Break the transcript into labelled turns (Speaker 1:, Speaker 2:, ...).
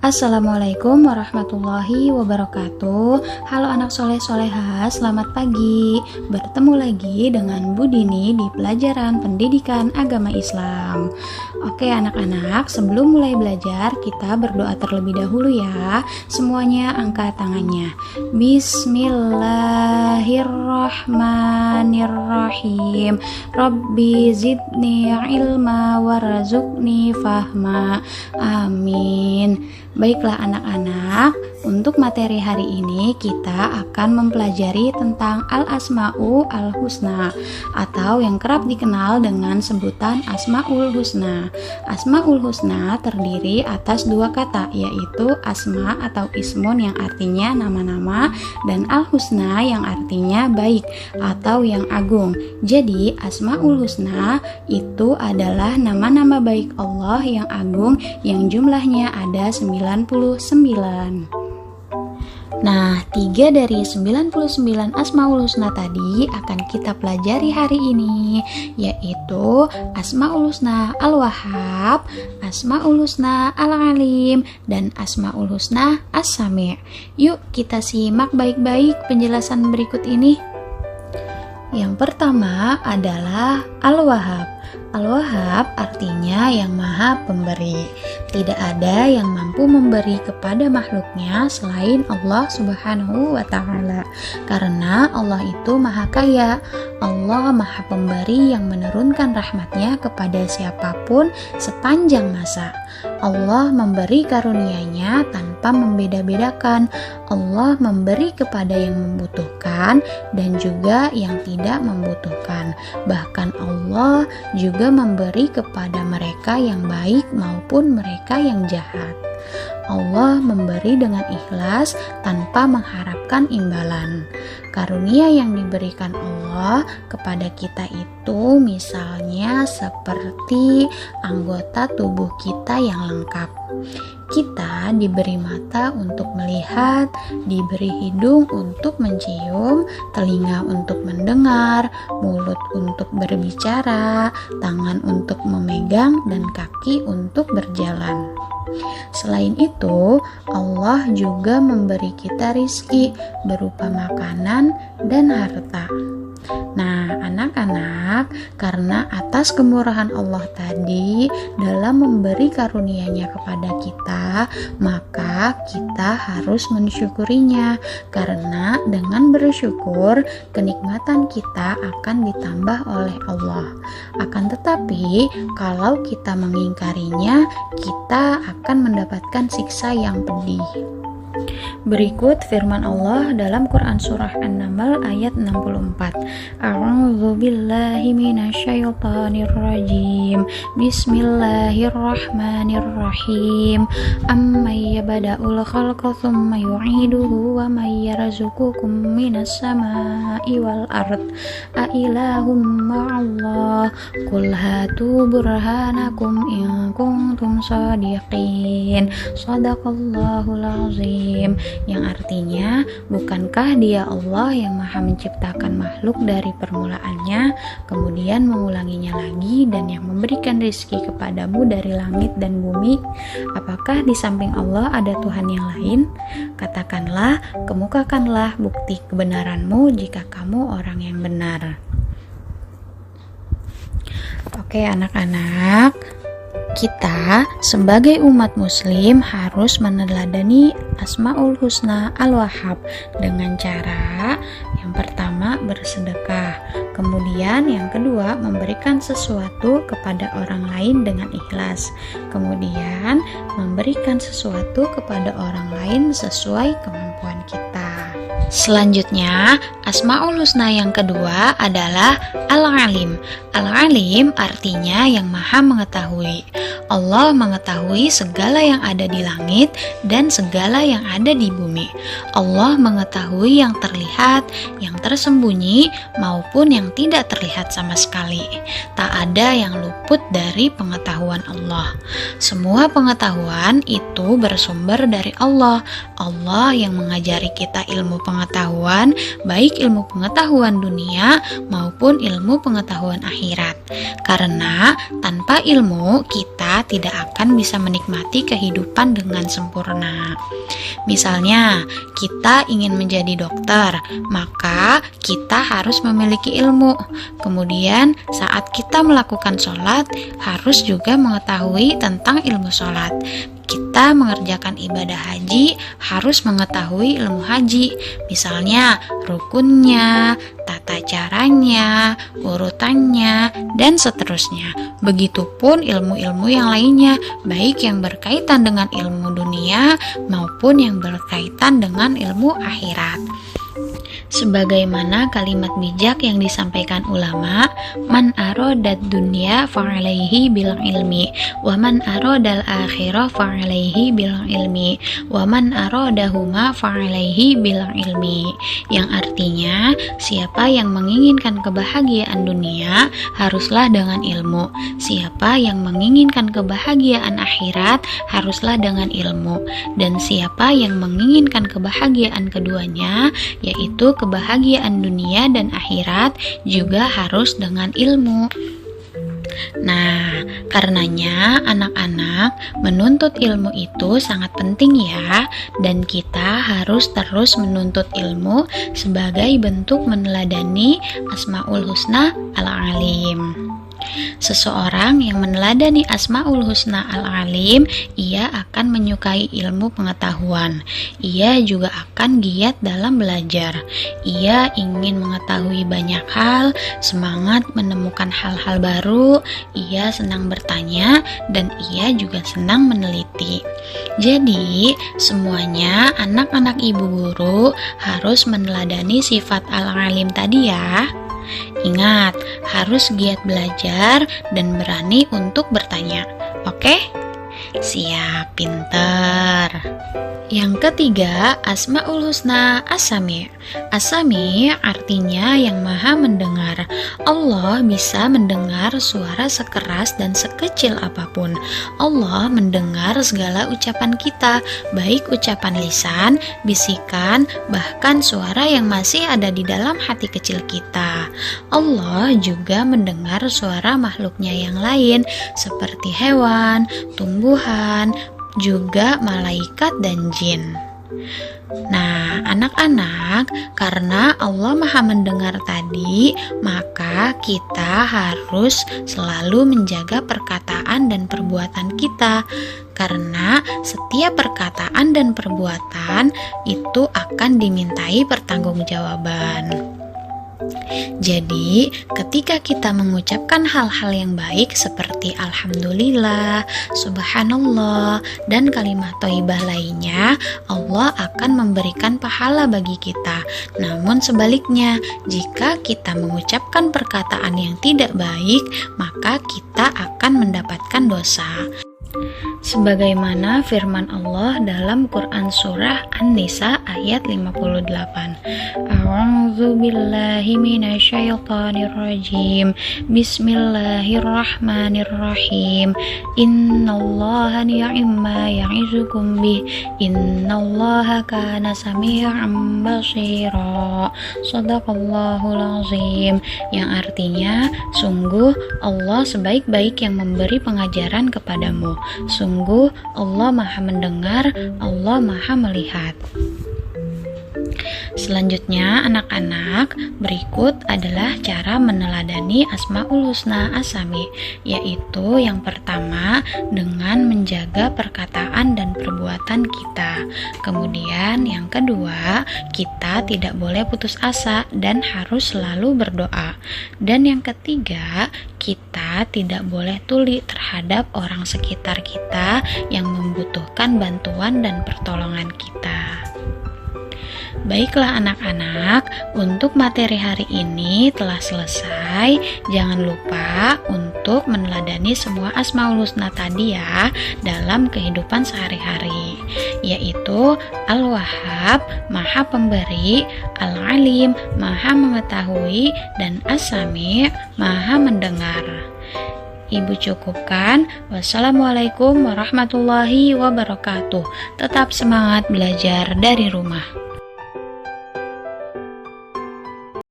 Speaker 1: Assalamualaikum warahmatullahi wabarakatuh. Halo anak soleh-soleha, selamat pagi. Bertemu lagi dengan Bu Dini di pelajaran pendidikan agama Islam. Oke anak-anak, sebelum mulai belajar kita berdoa terlebih dahulu ya. Semuanya angkat tangannya. Bismillahirrahmanirrahim. Rabbi zidni ilma warzuqni fahma. Amin. Baiklah anak-anak, untuk materi hari ini kita akan mempelajari tentang Al-Asma'u Al-Husna atau yang kerap dikenal dengan sebutan Asma'ul Husna. Asma'ul Husna terdiri atas dua kata, yaitu asma atau ismun yang artinya nama-nama dan Al-Husna yang artinya baik atau yang agung. Jadi Asma'ul Husna itu adalah nama-nama baik Allah yang agung yang jumlahnya ada 99. Nah, 3 dari 99 Asmaul Husna tadi akan kita pelajari hari ini, yaitu Asmaul Husna Al-Wahhab, Asmaul Husna Al-Alim, dan Asmaul Husna As-Sami'. Yuk kita simak baik-baik penjelasan berikut ini. Yang pertama adalah Al-Wahhab. Al-Wahhab artinya yang maha pemberi. Tidak ada yang mampu memberi kepada makhluknya selain Allah Subhanahu wa ta'ala. Karena Allah itu maha kaya. Allah maha pemberi yang menurunkan rahmatnya kepada siapapun sepanjang masa. Allah memberi karunia-Nya tanpa membeda-bedakan. Allah memberi kepada yang membutuhkan dan juga yang tidak membutuhkan. Bahkan Allah juga memberi kepada mereka yang baik maupun mereka yang jahat. Allah memberi dengan ikhlas tanpa mengharapkan imbalan. Karunia yang diberikan Allah kepada kita itu misalnya seperti anggota tubuh kita yang lengkap. Kita diberi mata untuk melihat, diberi hidung untuk mencium, telinga untuk mendengar, mulut untuk berbicara, tangan untuk memegang, dan kaki untuk berjalan. Selain itu, Allah juga memberi kita rizki berupa makanan dan harta. Nah, anak-anak, karena atas kemurahan Allah tadi dalam memberi karunia-Nya kepada kita, maka kita harus mensyukurinya. Karena dengan bersyukur, kenikmatan kita akan ditambah oleh Allah. Akan tetapi, kalau kita mengingkarinya, kita akan mendapatkan siksa yang pedih. Berikut firman Allah dalam Quran Surah An-Naml ayat 64. A'udzu billahi minasyaitonir rajim. Bismillahirrahmanirrahim. Amman yabda'ul khalqa tsumma yu'iduhu wa may yarzuqukum minas samaa'i wal ard. A ilahum ma'allah. Qul hatu burhanakum in kuntum shadiqin. Shadaqallahul azim. Yang artinya, bukankah Dia Allah yang maha menciptakan makhluk dari permulaannya, kemudian mengulanginya lagi, dan yang memberikan rezeki kepadamu dari langit dan bumi? Apakah di samping Allah ada Tuhan yang lain? Katakanlah, kemukakanlah bukti kebenaranmu jika kamu orang yang benar. Oke anak-anak, kita sebagai umat muslim harus meneladani Asma'ul Husna Al-Wahhab dengan cara yang pertama bersedekah, kemudian yang kedua memberikan sesuatu kepada orang lain dengan ikhlas, kemudian memberikan sesuatu kepada orang lain sesuai kemampuan kita. Selanjutnya, Asma'ul Husna yang kedua adalah Al-Alim. Al-Alim artinya yang maha mengetahui. Allah mengetahui segala yang ada di langit dan segala yang ada di bumi. Allah mengetahui yang terlihat, yang tersembunyi, maupun yang tidak terlihat sama sekali. Tak ada yang luput dari pengetahuan Allah. Semua pengetahuan itu bersumber dari Allah. Allah yang mengajari kita ilmu pengetahuan, baik ilmu pengetahuan dunia maupun ilmu pengetahuan akhirat. Karena tanpa ilmu kita tidak akan bisa menikmati kehidupan dengan sempurna. Misalnya, kita ingin menjadi dokter, maka kita harus memiliki ilmu. Kemudian, saat kita melakukan sholat, harus juga mengetahui tentang ilmu sholat. Kita mengerjakan ibadah haji harus mengetahui ilmu haji, misalnya rukunnya, tata caranya, urutannya, dan seterusnya. Begitupun ilmu-ilmu yang lainnya, baik yang berkaitan dengan ilmu dunia maupun yang berkaitan dengan ilmu akhirat. Sebagaimana kalimat bijak yang disampaikan ulama, man aradad dunya fa'alaihi bil ilmi, wa man aradal akhirah fa'alaihi bil ilmi, wa man aradahuma fa'alaihi bil ilmi. Yang artinya, siapa yang menginginkan kebahagiaan dunia haruslah dengan ilmu. Siapa yang menginginkan kebahagiaan akhirat haruslah dengan ilmu. Dan siapa yang menginginkan kebahagiaan keduanya, yaitu kebahagiaan dunia dan akhirat, juga harus dengan ilmu. Nah, karenanya anak-anak, menuntut ilmu itu sangat penting ya, dan kita harus terus menuntut ilmu sebagai bentuk meneladani Asmaul Husna Al-Alim. Seseorang yang meneladani Asmaul Husna Al-Alim, ia akan menyukai ilmu pengetahuan. Ia juga akan giat dalam belajar. Ia ingin mengetahui banyak hal, semangat menemukan hal-hal baru, ia senang bertanya, dan ia juga senang meneliti. Jadi, semuanya anak-anak ibu guru harus meneladani sifat Al-Alim tadi ya. Ingat, harus giat belajar dan berani untuk bertanya. Oke? Siap, pinter. Yang ketiga, Asmaul Husna As-Sami'. As-Sami' artinya yang maha mendengar. Allah bisa mendengar suara sekeras dan sekecil apapun. Allah mendengar segala ucapan kita, baik ucapan lisan, bisikan, bahkan suara yang masih ada di dalam hati kecil kita. Allah juga mendengar suara makhluknya yang lain, seperti hewan, tumbuhan, juga malaikat dan jin. Nah, anak-anak, karena Allah maha mendengar tadi, maka kita harus selalu menjaga perkataan dan perbuatan kita. Karena setiap perkataan dan perbuatan itu akan dimintai pertanggungjawaban. Jadi, ketika kita mengucapkan hal-hal yang baik seperti Alhamdulillah, Subhanallah, dan kalimat thayyibah lainnya, Allah akan memberikan pahala bagi kita. Namun sebaliknya, jika kita mengucapkan perkataan yang tidak baik, maka kita akan mendapatkan dosa. Sebagaimana firman Allah dalam Quran Surah An-Nisa ayat 58. A'udzu billahi minasyaitonir rajim. Bismillahirrahmanirrahim. Innallaha ni'ma ya'izukum bih. Innallaha kana sami'an basira. Shadaqallahul azim. Yang artinya, sungguh Allah sebaik-baik yang memberi pengajaran kepadamu. Sungguh Allah maha mendengar, Allah maha melihat. Selanjutnya, anak-anak, berikut adalah cara meneladani Asmaul Husna As-Sami', yaitu yang pertama dengan menjaga perkataan dan perbuatan kita. Kemudian yang kedua, kita tidak boleh putus asa dan harus selalu berdoa. Dan yang ketiga, kita tidak boleh tuli terhadap orang sekitar kita yang membutuhkan bantuan dan pertolongan kita. Baiklah anak-anak, untuk materi hari ini telah selesai. Jangan lupa untuk meneladani semua Asmaul Husna tadi ya dalam kehidupan sehari-hari, yaitu Al-Wahhab, Maha Pemberi, Al-Alim, Maha Mengetahui, dan As-Sami', Maha Mendengar. Ibu cukupkan. Wassalamualaikum warahmatullahi wabarakatuh. Tetap semangat belajar dari rumah.